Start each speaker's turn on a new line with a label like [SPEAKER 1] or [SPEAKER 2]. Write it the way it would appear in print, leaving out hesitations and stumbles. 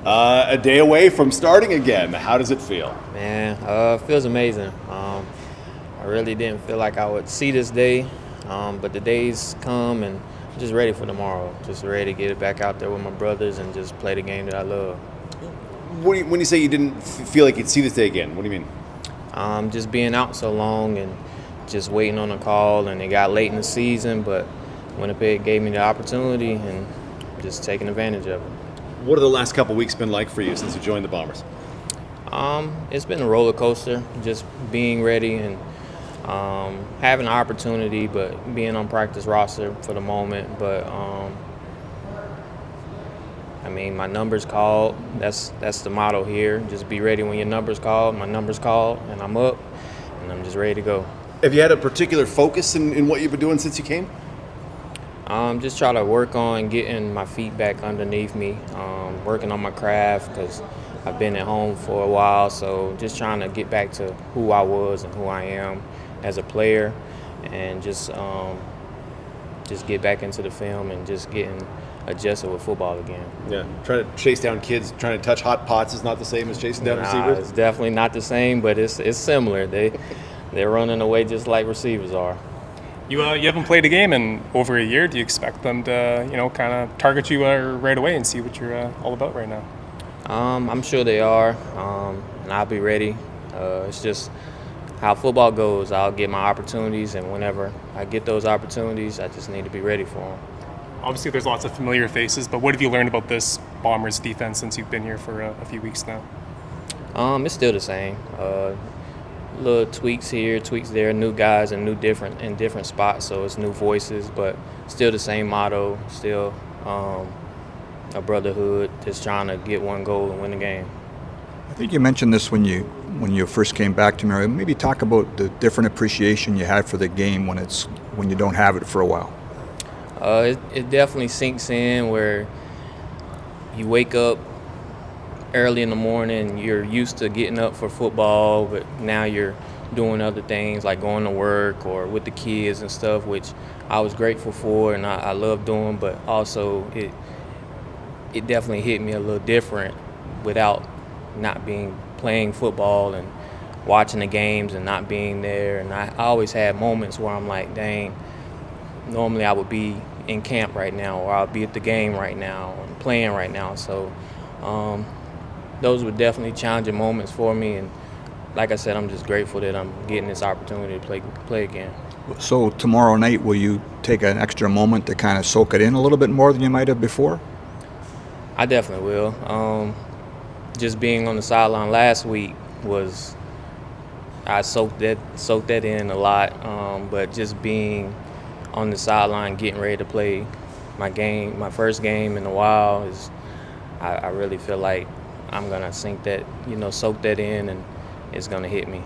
[SPEAKER 1] A day away from starting again. How does it feel?
[SPEAKER 2] Man, it feels amazing. I really didn't feel like I would see this day, but the days come and I'm just ready for tomorrow. Just ready to get it back out there with my brothers and just play the game that I love.
[SPEAKER 1] When you say you didn't feel like you'd see this day again, what do you mean?
[SPEAKER 2] Just being out so long and just waiting on a call, and it got late in the season, but Winnipeg gave me the opportunity and just taking advantage of it.
[SPEAKER 1] What have the last couple weeks been like for you since you joined the Bombers?
[SPEAKER 2] It's been a roller coaster, just being ready and having an opportunity, but being on practice roster for the moment. But I mean, my number's called. That's the motto here. Just be ready when your number's called. My number's called, and I'm up, and I'm just ready to go.
[SPEAKER 1] Have you had a particular focus in what you've been doing since you came?
[SPEAKER 2] Just try to work on getting my feet back underneath me, working on my craft because I've been at home for a while. So just trying to get back to who I was and who I am as a player, and just get back into the film and just getting adjusted with football again.
[SPEAKER 1] Yeah, trying to chase down kids, trying to touch hot pots is not the same as chasing down receivers?
[SPEAKER 2] It's definitely not the same, but it's similar. They're running away just like receivers are.
[SPEAKER 3] You haven't played a game in over a year. Do you expect them to, kind of target you right away and see what you're all about right now?
[SPEAKER 2] I'm sure they are, and I'll be ready. It's just how football goes. I'll get my opportunities, and whenever I get those opportunities, I just need to be ready for them.
[SPEAKER 3] Obviously, there's lots of familiar faces, but what have you learned about this Bombers defense since you've been here for a few weeks now?
[SPEAKER 2] It's still the same. Little tweaks here, tweaks there, new guys and different spots, so it's new voices, but still the same motto, still a brotherhood, just trying to get one goal and win the game.
[SPEAKER 4] I think you mentioned this when you first came back to Demerio. Maybe talk about the different appreciation you had for the game when you don't have it for a while.
[SPEAKER 2] It definitely sinks in where you wake up early in the morning, you're used to getting up for football, but now you're doing other things like going to work or with the kids and stuff, which I was grateful for and I love doing, but also it definitely hit me a little different without not playing football and watching the games and not being there. And I always had moments where I'm like, dang, normally I would be in camp right now, or I'll be at the game right now and playing right now. So those were definitely challenging moments for me, and like I said, I'm just grateful that I'm getting this opportunity to play again.
[SPEAKER 4] So tomorrow night, will you take an extra moment to kind of soak it in a little bit more than you might have before?
[SPEAKER 2] I definitely will. Just being on the sideline last week I soaked that in a lot, but just being on the sideline, getting ready to play my first game in a while, I really feel like I'm gonna soak that in, and it's gonna hit me.